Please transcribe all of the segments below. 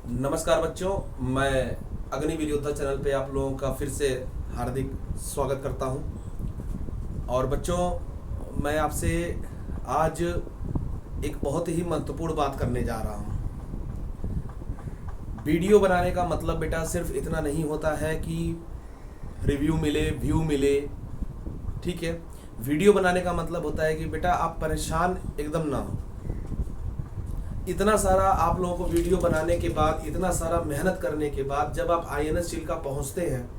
नमस्कार बच्चों, मैं अग्निवीर योद्धा चैनल पे आप लोगों का फिर से हार्दिक स्वागत करता हूं। और बच्चों, मैं आपसे आज एक बहुत ही महत्वपूर्ण बात करने जा रहा हूं। वीडियो बनाने का मतलब बेटा सिर्फ इतना नहीं होता है कि रिव्यू मिले, व्यू मिले, ठीक है। वीडियो बनाने का मतलब होता है कि बेटा आप परेशान एकदम ना हो। इतना सारा आप लोगों को वीडियो बनाने के बाद, इतना सारा मेहनत करने के बाद जब आप INS चिल्का पहुंचते हैं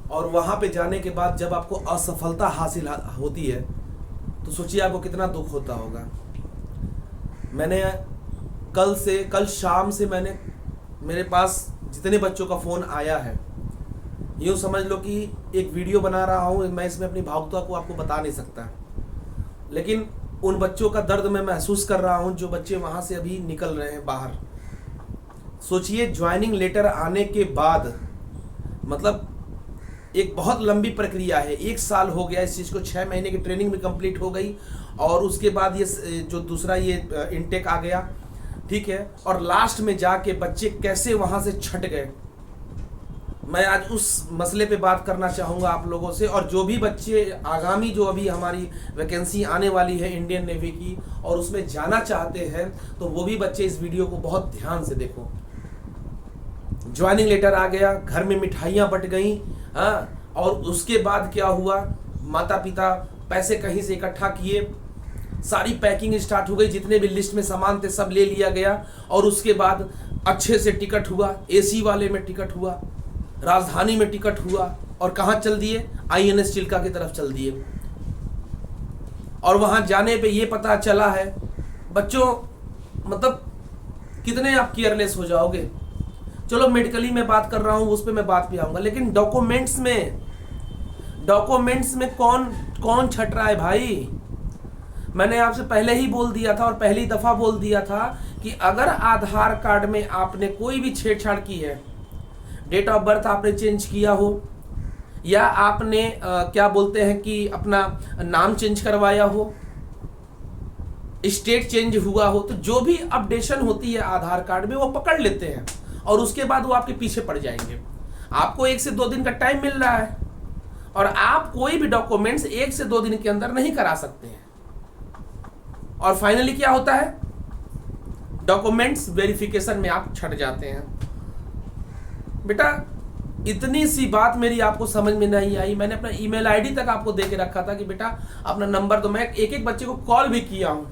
और वहां पे जाने के बाद जब आपको असफलता हासिल होती है तो सोचिए आपको कितना दुख होता होगा। मैंने कल शाम से मेरे पास जितने बच्चों का फ़ोन आया है, यूँ समझ लो कि एक वीडियो बना रहा हूँ मैं, इसमें अपनी भावुकता को आपको बता नहीं सकता, लेकिन उन बच्चों का दर्द मैं महसूस कर रहा हूं जो बच्चे वहां से अभी निकल रहे हैं बाहर। सोचिए, ज्वाइनिंग लेटर आने के बाद, मतलब एक बहुत लंबी प्रक्रिया है, 1 साल हो गया इस चीज़ को, 6 महीने की ट्रेनिंग भी कंप्लीट हो गई और उसके बाद ये जो दूसरा ये इनटेक आ गया, ठीक है। और लास्ट में जाके बच्चे कैसे वहां से छट गए, मैं आज उस मसले पे बात करना चाहूँगा आप लोगों से। और जो भी बच्चे आगामी जो अभी हमारी वैकेंसी आने वाली है इंडियन नेवी की और उसमें जाना चाहते हैं, तो वो भी बच्चे इस वीडियो को बहुत ध्यान से देखो। ज्वाइनिंग लेटर आ गया, घर में मिठाइयाँ बट गई, हाँ, और उसके बाद क्या हुआ, माता पिता पैसे कहीं से इकट्ठा किए, सारी पैकिंग स्टार्ट हो गई, जितने भी लिस्ट में सामान थे सब ले लिया गया। और उसके बाद अच्छे से टिकट हुआ, AC वाले में टिकट हुआ, राजधानी में टिकट हुआ, और कहाँ चल दिए, INS चिल्का की तरफ चल दिए। और वहां जाने पे ये पता चला है बच्चों, मतलब कितने आप केयरलेस हो जाओगे। चलो मेडिकली मैं बात कर रहा हूं, उस पर मैं बात भी आऊंगा, लेकिन डॉक्यूमेंट्स में कौन छट रहा है भाई। मैंने आपसे पहले ही बोल दिया था और पहली दफा बोल दिया था कि अगर आधार कार्ड में आपने कोई भी छेड़छाड़ की है, डेट ऑफ बर्थ आपने चेंज किया हो, या आपने क्या बोलते हैं कि अपना नाम चेंज करवाया हो, स्टेट चेंज हुआ हो, तो जो भी अपडेशन होती है आधार कार्ड में वो पकड़ लेते हैं और उसके बाद वो आपके पीछे पड़ जाएंगे। आपको 1 से 2 दिन का टाइम मिल रहा है और आप कोई भी डॉक्यूमेंट्स 1 से 2 दिन के अंदर नहीं करा सकते हैं। और फाइनली क्या होता है, डॉक्यूमेंट्स वेरिफिकेशन में आप छट जाते हैं। बेटा इतनी सी बात मेरी आपको समझ में नहीं आई, मैंने अपना ईमेल ID तक आपको दे के रखा था कि बेटा अपना नंबर दो। मैं एक बच्चे को कॉल भी किया हूं,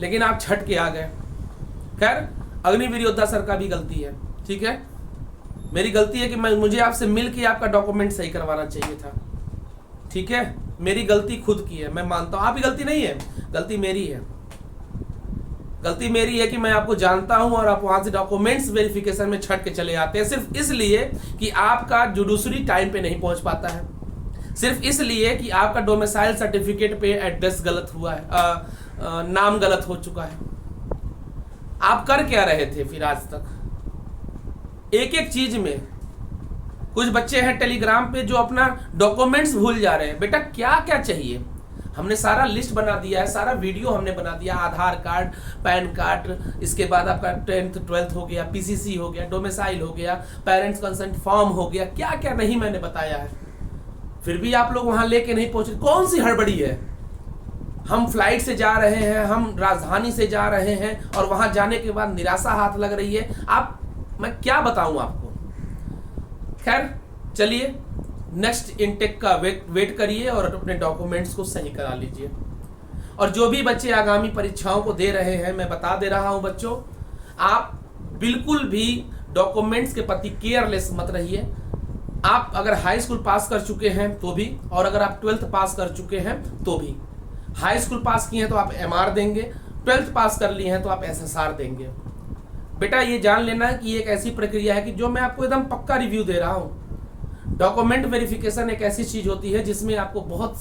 लेकिन आप छट के आ गए। खैर, अग्निवीर योद्धा सर का भी गलती है, ठीक है। मेरी गलती है कि मुझे आपसे मिल के आपका डॉक्यूमेंट सही करवाना चाहिए था, ठीक है। मेरी गलती खुद की है, मैं मानता हूं। आपकी गलती नहीं है, गलती मेरी है। गलती मेरी है कि मैं आपको जानता हूं और आप वहां से डॉक्यूमेंट्स वेरिफिकेशन में छट के चले आते हैं, सिर्फ इसलिए कि आपका जुडिशरी टाइम पे नहीं पहुंच पाता है, सिर्फ इसलिए कि आपका डोमिसाइल सर्टिफिकेट पे एड्रेस गलत हुआ है, नाम गलत हो चुका है। आप कर क्या रहे थे फिर आज तक? एक एक चीज में कुछ बच्चे हैं टेलीग्राम पे जो अपना डॉक्यूमेंट्स भूल जा रहे हैं। बेटा क्या क्या चाहिए, हमने सारा लिस्ट बना दिया है, सारा वीडियो हमने बना दिया, आधार कार्ड, पैन कार्ड, इसके बाद आपका 10th 12th हो गया, PCC हो गया, डोमिसाइल हो गया, पेरेंट्स कंसेंट फॉर्म हो गया, क्या क्या नहीं मैंने बताया है। फिर भी आप लोग वहां लेके नहीं पहुंचे, कौन सी हड़बड़ी है। हम फ्लाइट से जा रहे हैं, हम राजधानी से जा रहे हैं और वहां जाने के बाद निराशा हाथ लग रही है। मैं क्या बताऊं आपको। खैर चलिए, नेक्स्ट इनटेक का वेट करिए और अपने डॉक्यूमेंट्स को सही करा लीजिए। और जो भी बच्चे आगामी परीक्षाओं को दे रहे हैं, मैं बता दे रहा हूं बच्चों, आप बिल्कुल भी डॉक्यूमेंट्स के प्रति केयरलेस मत रहिए। आप अगर हाई स्कूल पास कर चुके हैं तो भी, और अगर आप 12th पास कर चुके हैं तो भी। हाई स्कूल पास किए हैं तो आप MR देंगे, 12th पास कर लिए हैं तो आप SSR देंगे। बेटा ये जान लेना कि ये एक ऐसी प्रक्रिया है कि जो मैं आपको एकदम पक्का रिव्यू दे रहा हूं। डॉक्यूमेंट वेरिफिकेशन एक ऐसी चीज होती है जिसमें आपको बहुत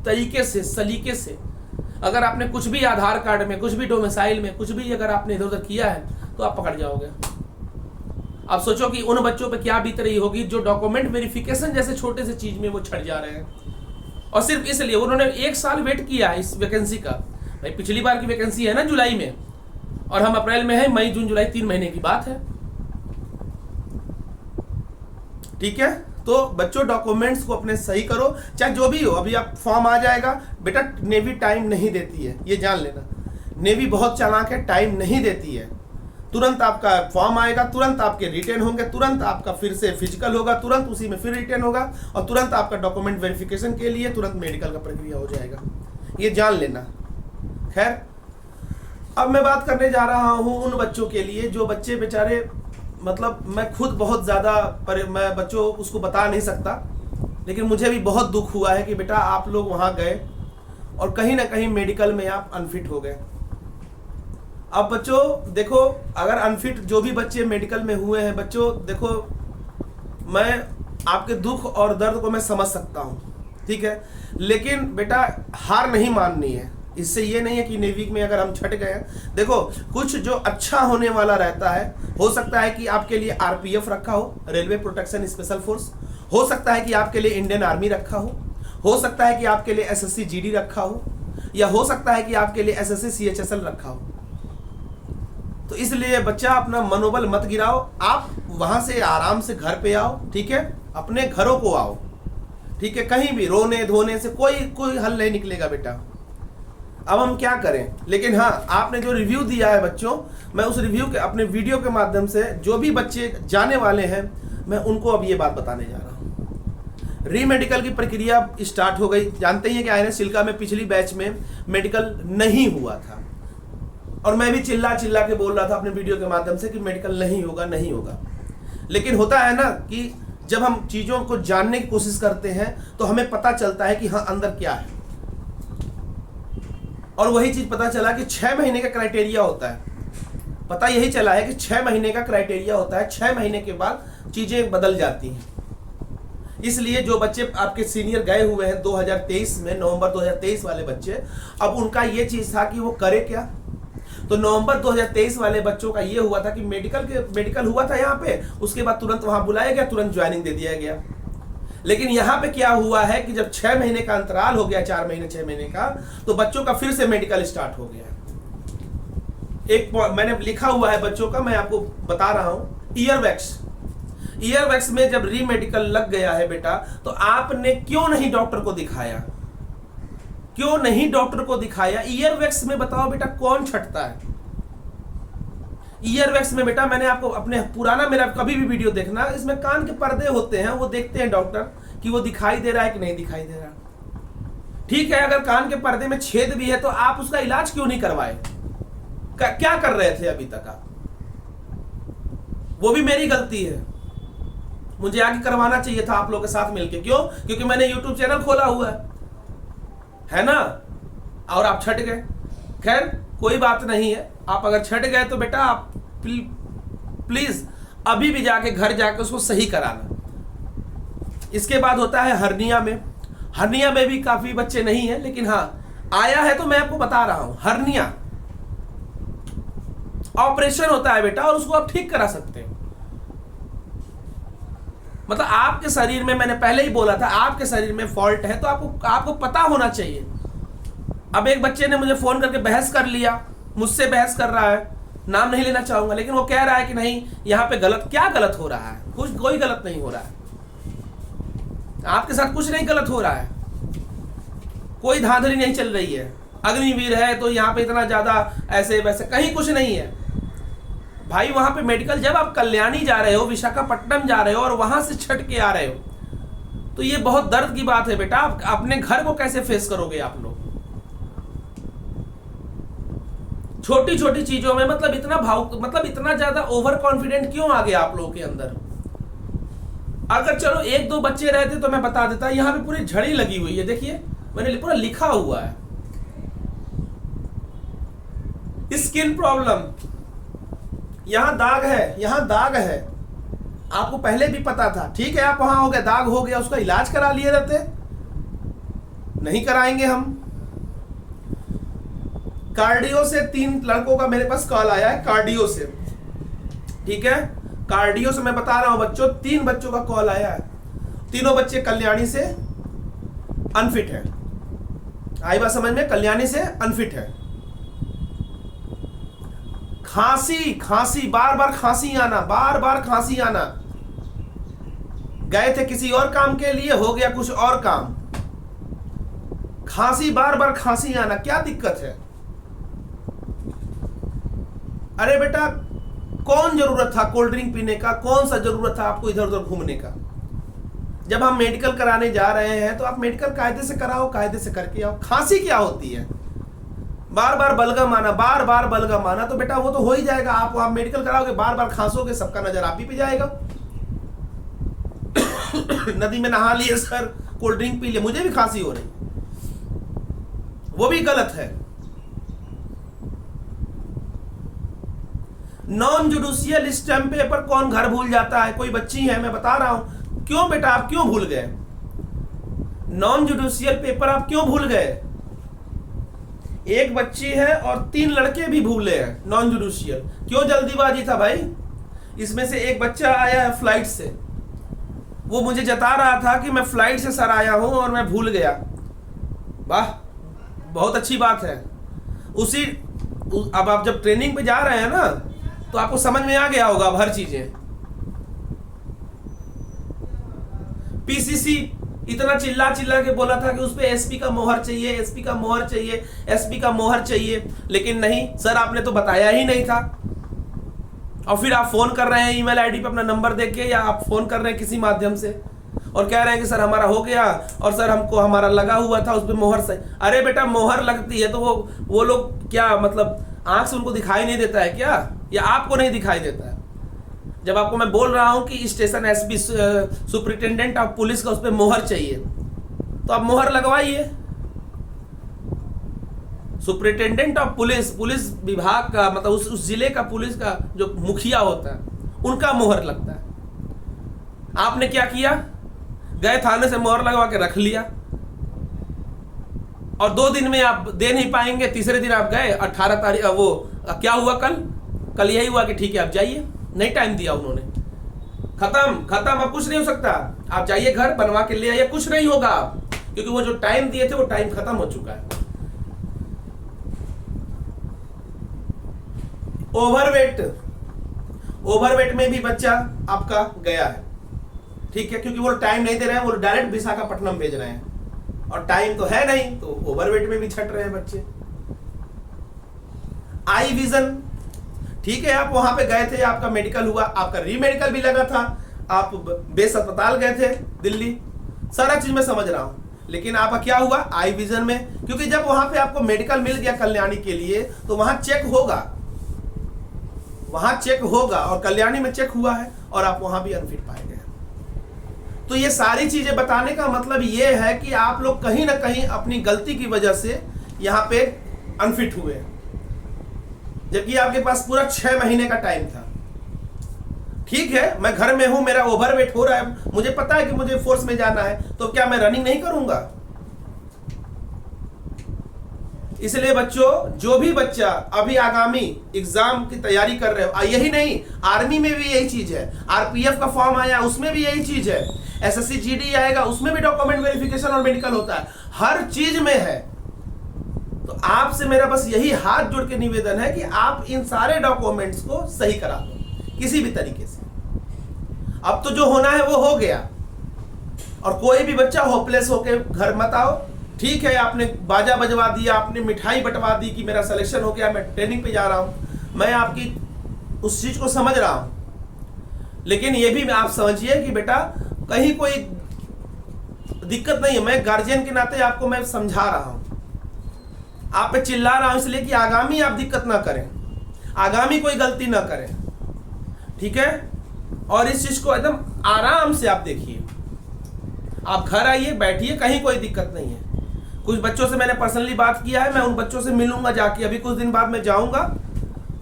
तरीके से, सलीके से, अगर आपने कुछ भी आधार कार्ड में, कुछ भी डोमिसाइल में, कुछ भी अगर आपने इधर उधर किया है तो आप पकड़ जाओगे। आप सोचो कि उन बच्चों पे क्या बीत रही होगी जो डॉक्यूमेंट वेरिफिकेशन जैसे छोटे से चीज में वो छट जा रहे हैं, और सिर्फ इसलिए उन्होंने 1 साल वेट किया इस वैकेंसी का। भाई पिछली बार की वैकेंसी है ना जुलाई में, और हम अप्रैल में है, मई जून जुलाई 3 महीने की बात है। ठीक है, तो बच्चों डॉक्यूमेंट्स को अपने सही करो, चाहे जो भी हो। अभी आप फॉर्म आ जाएगा बेटा, नेवी टाइम नहीं देती है, ये जान लेना। नेवी बहुत चालाक है, टाइम नहीं देती है। तुरंत आपका फॉर्म आएगा, तुरंत आपके रिटर्न होंगे, तुरंत आपका फिर से फिजिकल होगा, तुरंत उसी में फिर रिटर्न होगा, और तुरंत आपका डॉक्यूमेंट वेरिफिकेशन के लिए तुरंत मेडिकल का प्रक्रिया हो जाएगा, ये जान लेना। खैर, अब मैं बात करने जा रहा हूं उन बच्चों के लिए जो बच्चे बेचारे, मतलब मैं खुद बहुत ज़्यादा मैं बच्चों उसको बता नहीं सकता, लेकिन मुझे भी बहुत दुख हुआ है कि बेटा आप लोग वहाँ गए और कहीं ना कहीं मेडिकल में आप अनफिट हो गए। अब बच्चों देखो, अगर अनफिट जो भी बच्चे मेडिकल में हुए हैं, बच्चों देखो, मैं आपके दुख और दर्द को मैं समझ सकता हूँ, ठीक है, लेकिन बेटा हार नहीं माननी है। इससे ये नहीं है कि नेवी में अगर हम छट गए, देखो कुछ जो अच्छा होने वाला रहता है, हो सकता है कि आपके लिए आरपीएफ रखा हो, रेलवे प्रोटेक्शन स्पेशल फोर्स, हो सकता है कि आपके लिए इंडियन आर्मी रखा हो सकता है कि आपके लिए एसएससी जीडी रखा हो, या हो सकता है कि आपके लिए एसएससी सीएचएसएल रखा हो। तो इसलिए बच्चा अपना मनोबल मत गिराओ, आप वहां से आराम से घर पे आओ, ठीक है, अपने घरों को आओ, ठीक है, कहीं भी रोने धोने से कोई हल नहीं निकलेगा बेटा। अब हम क्या करें, लेकिन हाँ, आपने जो रिव्यू दिया है बच्चों, मैं उस रिव्यू के अपने वीडियो के माध्यम से जो भी बच्चे जाने वाले हैं, मैं उनको अब ये बात बताने जा रहा हूँ। रीमेडिकल की प्रक्रिया स्टार्ट हो गई। जानते ही हैं कि आईएनएस चिल्का में पिछली बैच में मेडिकल नहीं हुआ था, और मैं भी चिल्ला के बोल रहा था अपने वीडियो के माध्यम से कि मेडिकल नहीं होगा। लेकिन होता है ना कि जब हम चीज़ों को जानने की कोशिश करते हैं तो हमें पता चलता है कि हाँ अंदर क्या है, और वही चीज़ पता चला कि 6 महीने का क्राइटेरिया होता है। पता यही चला है कि 6 महीने का क्राइटेरिया होता है, 6 महीने के बाद चीज़ें बदल जाती हैं। इसलिए जो बच्चे आपके सीनियर गए हुए हैं 2023 में, नवंबर 2023 वाले बच्चे, अब उनका ये चीज़ था कि वो करे क्या। तो नवंबर 2023 वाले बच्चों का ये हुआ था कि मेडिकल हुआ था यहाँ पे, उसके बाद तुरंत वहाँ बुलाया गया, तुरंत ज्वाइनिंग दे दिया गया। लेकिन यहाँ पे क्या हुआ है कि जब 6 महीने का अंतराल हो गया, 4 महीने 6 महीने का, तो बच्चों का फिर से मेडिकल स्टार्ट हो गया। एक मैंने लिखा हुआ है बच्चों का, मैं आपको बता रहा हूँ। ईयरवैक्स में जब रीमेडिकल लग गया है बेटा, तो आपने क्यों नहीं डॉक्टर को दिखाया, ईयरवैक्स में बताओ बेटा कौन छटता है। ईयरवैक्स में बेटा, मैंने आपको अपने पुराना मेरा कभी भी वीडियो देखना, इसमें कान के पर्दे होते हैं, वो देखते हैं डॉक्टर कि वो दिखाई दे रहा है कि नहीं दिखाई दे रहा। ठीक है, अगर कान के पर्दे में छेद भी है तो आप उसका इलाज क्यों नहीं करवाए? क्या कर रहे थे अभी तक आप? वो भी मेरी गलती है, मुझे आगे करवाना चाहिए था आप लोगों के साथ मिलके। क्यों? क्योंकि मैंने यूट्यूब चैनल खोला हुआ है ना, और आप छट गए। खैर कोई बात नहीं है, आप अगर छट गए तो बेटा आप प्लीज अभी भी जाके घर जाके उसको सही कराना। इसके बाद होता है हर्निया में भी काफी बच्चे नहीं है, लेकिन हाँ आया है तो मैं आपको बता रहा हूं। हर्निया ऑपरेशन होता है बेटा, और उसको आप ठीक करा सकते हैं। मतलब आपके शरीर में, मैंने पहले ही बोला था, आपके शरीर में फॉल्ट है तो आपको पता होना चाहिए। अब एक बच्चे ने मुझे फोन करके बहस कर लिया, मुझसे बहस कर रहा है, नाम नहीं लेना चाहूंगा, लेकिन वो कह रहा है कि नहीं यहाँ पे क्या गलत हो रहा है? कोई गलत नहीं हो रहा है, आपके साथ कुछ नहीं गलत हो रहा है, कोई धांधली नहीं चल रही है। अग्निवीर है तो यहाँ पे इतना ज्यादा ऐसे वैसे कहीं कुछ नहीं है भाई। वहां पे मेडिकल, जब आप कल्याणी जा रहे हो, विशाखापट्टनम जा रहे हो और वहां से छट के आ रहे हो, तो ये बहुत दर्द की बात है बेटा। आप अपने घर को कैसे फेस करोगे आप लोग? छोटी छोटी चीजों में मतलब इतना ज्यादा ओवर कॉन्फिडेंट क्यों आ गया आप लोगों के अंदर? अगर चलो 1-2 बच्चे रहते तो मैं बता देता। यहाँ पे पूरी झड़ी लगी हुई है, देखिए मैंने पूरा लिखा हुआ है। स्किन प्रॉब्लम, यहां दाग है, आपको पहले भी पता था। ठीक है, आप वहां हो गया, दाग हो गया, उसका इलाज करा लिए रहते, नहीं कराएंगे हम। कार्डियो से 3 लड़कों का मेरे पास कॉल आया है, कार्डियो से। ठीक है, कार्डियो से मैं बता रहा हूं बच्चों, 3 बच्चों का कॉल आया है। तीनों बच्चे कल्याणी से अनफिट है। आई बात समझ में? कल्याणी से अनफिट है। खांसी खांसी, बार बार खांसी आना, बार बार खांसी आना। गए थे किसी और काम के लिए, हो गया कुछ और काम, खांसी, बार बार खांसी आना, क्या दिक्कत है? अरे बेटा, कौन जरूरत था कोल्ड ड्रिंक पीने का? कौन सा जरूरत था आपको इधर उधर घूमने का? जब हम मेडिकल कराने जा रहे हैं तो आप मेडिकल कायदे से कराओ, कायदे से करके आओ। खांसी क्या होती है? बार बार बलगम आना, बार बार बलगम आना, तो बेटा वो तो हो ही जाएगा। आप मेडिकल कराओगे, बार बार खांसोगे, सबका नजर आप ही पे जाएगा। नदी में नहा लिए सर, कोल्ड ड्रिंक पी लिए, मुझे भी खांसी हो रही, वो भी गलत है। नॉन जुडिशियल स्टैम्प पेपर कौन घर भूल जाता है? कोई बच्ची है, मैं बता रहा हूं। क्यों बेटा, आप क्यों भूल गए? नॉन जुडिशियल पेपर आप क्यों भूल गए? एक बच्ची है और 3 लड़के भी भूले हैं नॉन जुडिशियल। क्यों जल्दीबाजी था भाई? इसमें से एक बच्चा आया है फ्लाइट से, वो मुझे जता रहा था कि मैं फ्लाइट से सर आया हूं और मैं भूल गया। वाह, बहुत अच्छी बात है। अब आप जब ट्रेनिंग पे जा रहे हैं ना, तो आपको समझ में आ गया होगा अब हर चीजें। पीसीसी इतना चिल्ला चिल्ला के बोला था कि उस पे एसपी का मोहर चाहिए, एसपी का मोहर चाहिए, एसपी का मोहर चाहिए, लेकिन नहीं सर, आपने तो बताया ही नहीं था। और फिर आप फोन कर रहे हैं ईमेल आईडी पे अपना नंबर देके, या आप फोन कर रहे हैं किसी माध्यम से और कह रहे हैं कि सर हमारा हो गया, और सर हमको हमारा लगा हुआ था उस पे मोहर सही। अरे बेटा, मोहर लगती है तो वो लोग क्या मतलब आंख से उनको दिखाई नहीं देता है क्या, या आपको नहीं दिखाई देता है? जब आपको मैं बोल रहा हूं कि station SP superintendent of police का उस पर मोहर चाहिए, तो आप मोहर लगवाइए। सुपरिटेंडेंट ऑफ पुलिस, पुलिस विभाग का मतलब उस जिले का पुलिस का जो मुखिया होता है, उनका मोहर लगता है। आपने क्या किया? गए थाने से मोहर लगवा के रख लिया, और 2 दिन में आप दे नहीं पाएंगे। तीसरे दिन आप गए, 18 तारीख, वो क्या हुआ कल यही हुआ कि ठीक है आप जाइए, नहीं टाइम दिया उन्होंने, खत्म, अब कुछ नहीं हो सकता, आप जाइए घर बनवा के ले आइए, कुछ नहीं होगा, क्योंकि वो जो टाइम दिए थे वो टाइम खत्म हो चुका है। ओवरवेट में भी बच्चा आपका गया है, ठीक है, क्योंकि वो टाइम नहीं दे रहे हैं, वो डायरेक्ट विशाखापट्टनम भेज रहे हैं, और टाइम तो है नहीं, तो ओवरवेट में भी छट रहे हैं बच्चे। आई विजन, ठीक है, आप वहां पे गए थे, आपका मेडिकल हुआ, आपका रीमेडिकल भी लगा था, आप बेस अस्पताल गए थे दिल्ली, सारा चीज मैं समझ रहा हूं, लेकिन आपका क्या हुआ आई विजन में? क्योंकि जब वहां पे आपको मेडिकल मिल गया कल्याणी के लिए, तो वहां चेक होगा, और कल्याणी में चेक हुआ है, और आप वहां भी अनफिट पाए गए। तो ये सारी चीजें बताने का मतलब ये है कि आप लोग कहीं ना कहीं अपनी गलती की वजह से यहाँ पे अनफिट हुए, जबकि आपके पास पूरा 6 महीने का टाइम था। ठीक है, मैं घर में हूं, मेरा ओवरवेट हो रहा है, मुझे पता है कि मुझे फोर्स में जाना है, तो क्या मैं रनिंग नहीं करूंगा? इसलिए बच्चों, जो भी बच्चा अभी आगामी एग्जाम की तैयारी कर रहे हो, यही नहीं, आर्मी में भी यही चीज है, आरपीएफ का फॉर्म आया उसमें भी यही चीज है, एसएससी जीडी आएगा उसमें भी डॉक्यूमेंट वेरिफिकेशन और मेडिकल होता है, हर चीज में है। तो आपसे मेरा बस यही हाथ जोड़ के निवेदन है कि आप इन सारे डॉक्यूमेंट्स को सही करा दो किसी भी तरीके से। अब तो जो होना है वो हो गया, और कोई भी बच्चा होपलेस होके घर मत आओ। ठीक है, आपने बाजा बजवा दिया, आपने मिठाई बंटवा दी कि मेरा सिलेक्शन हो गया, मैं ट्रेनिंग पे जा रहा हूं, मैं आपकी उस चीज को समझ रहा हूं, लेकिन ये भी आप समझिए कि बेटा कहीं कोई दिक्कत नहीं है। मैं गार्जियन के नाते आपको मैं समझा रहा हूं, आप पे चिल्ला रहा हूं इसलिए कि आगामी आप दिक्कत ना करें, आगामी कोई गलती ना करें, ठीक है। और इस चीज को एकदम आराम से आप देखिए, आप घर आइए, बैठिए, कहीं कोई दिक्कत नहीं है। कुछ बच्चों से मैंने पर्सनली बात किया है, मैं उन बच्चों से मिलूंगा जाके, अभी कुछ दिन बाद मैं जाऊंगा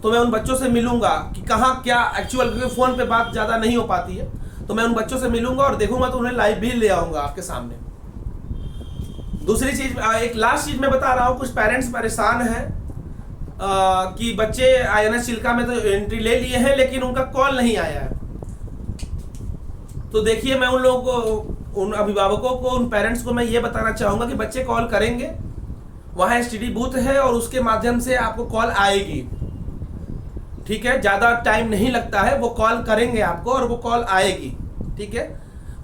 तो मैं उन बच्चों से मिलूंगा कि कहाँ क्या एक्चुअल, क्योंकि फोन पे बात ज्यादा नहीं हो पाती है, तो मैं उन बच्चों से मिलूंगा और देखूंगा, तो उन्हें लाइव भी ले आऊंगा आपके सामने। दूसरी चीज, एक लास्ट चीज मैं बता रहा हूँ, कुछ पेरेंट्स परेशान हैं कि बच्चे INS चिल्का में तो एंट्री ले लिए हैं लेकिन उनका कॉल नहीं आया है। तो देखिए, मैं उन लोगों को, उन अभिभावकों को, उन पेरेंट्स को मैं ये बताना चाहूंगा कि बच्चे कॉल करेंगे, वहां STD बूथ है और उसके माध्यम से आपको कॉल आएगी, ठीक है, ज़्यादा टाइम नहीं लगता है, वो कॉल करेंगे आपको और वो कॉल आएगी। ठीक है,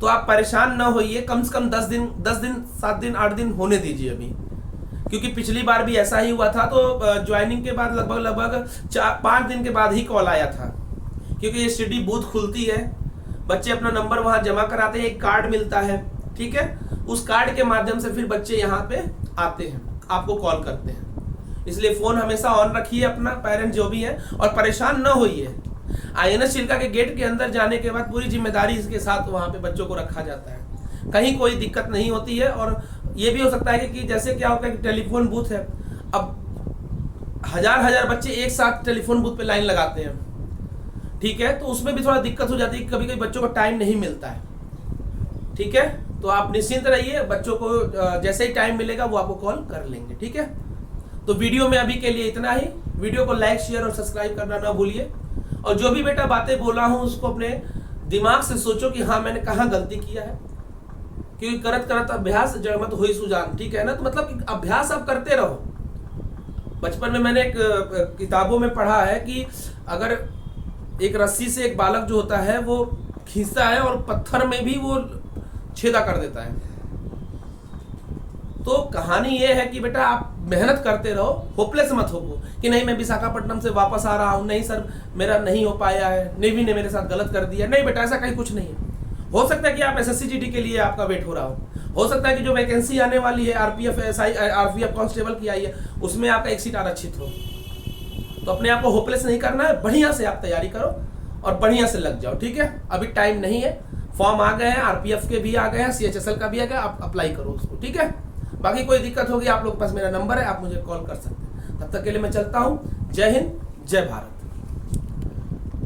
तो आप परेशान ना होइए, कम से कम 10 दिन 7 दिन 8 दिन होने दीजिए अभी, क्योंकि पिछली बार भी ऐसा ही हुआ था। तो ज्वाइनिंग के बाद लगभग 5 दिन के बाद ही कॉल आया था, क्योंकि ये सिटी बूथ खुलती है, बच्चे अपना नंबर वहाँ जमा कराते हैं, एक कार्ड मिलता है। ठीक है, उस कार्ड के माध्यम से फिर बच्चे यहाँ पे आते हैं, आपको कॉल करते हैं। इसलिए फ़ोन हमेशा ऑन रखिए अपना, पेरेंट जो भी है, और परेशान न होइए। INS चिल्का के गेट के अंदर जाने के बाद पूरी जिम्मेदारी इसके साथ वहाँ पे बच्चों को रखा जाता है, कहीं कोई दिक्कत नहीं होती है। और ये भी हो सकता है कि जैसे क्या होता है कि टेलीफोन बूथ है, अब हजार बच्चे एक साथ टेलीफोन बूथ पे लाइन लगाते हैं। ठीक है, तो उसमें भी थोड़ा दिक्कत हो जाती है, कभी कभी बच्चों को टाइम नहीं मिलता है। ठीक है, तो आप निश्चिंत रहिए, बच्चों को जैसे ही टाइम मिलेगा वो आपको कॉल कर लेंगे। ठीक है, तो वीडियो में अभी के लिए इतना ही। वीडियो को लाइक, शेयर और सब्सक्राइब करना ना भूलिए, और जो भी बेटा बातें बोला हूँ उसको अपने दिमाग से सोचो कि हाँ मैंने कहाँ गलती किया है, क्योंकि करत करत अभ्यास जड़मत हुई सुजान। ठीक है ना, तो मतलब अभ्यास आप करते रहो। बचपन में मैंने एक किताबों में पढ़ा है कि अगर एक रस्सी से एक बालक जो होता है वो खींचता है और पत्थर में भी वो छेदा कर देता है। तो कहानी ये है कि बेटा आप मेहनत करते रहो, होपलेस मत हो कि नहीं मैं विशाखापट्टनम से वापस आ रहा हूँ, नहीं सर मेरा नहीं हो पाया है, नेवी ने मेरे साथ गलत कर दिया। नहीं बेटा, ऐसा कहीं कुछ नहीं है। हो सकता है कि आप SSC GD के लिए आपका वेट हो रहा हो सकता है कि जो वैकेंसी आने वाली है RPF SI RPF कांस्टेबल की आई है, उसमें आपका एक सीट आरक्षित हो। तो अपने आप को होपलेस नहीं करना है, बढ़िया से आप तैयारी करो और बढ़िया से लग जाओ। ठीक है, अभी टाइम नहीं है, फॉर्म आ गए हैं, RPF के भी आ गए हैं, CHSL का भी आ गया, आप अप्लाई करो उसको। ठीक है, बाकी कोई दिक्कत होगी आप लोग के पास मेरा नंबर है, आप मुझे कॉल कर सकते हैं। तब तक के लिए मैं चलता हूँ। जय हिंद, जय भारत।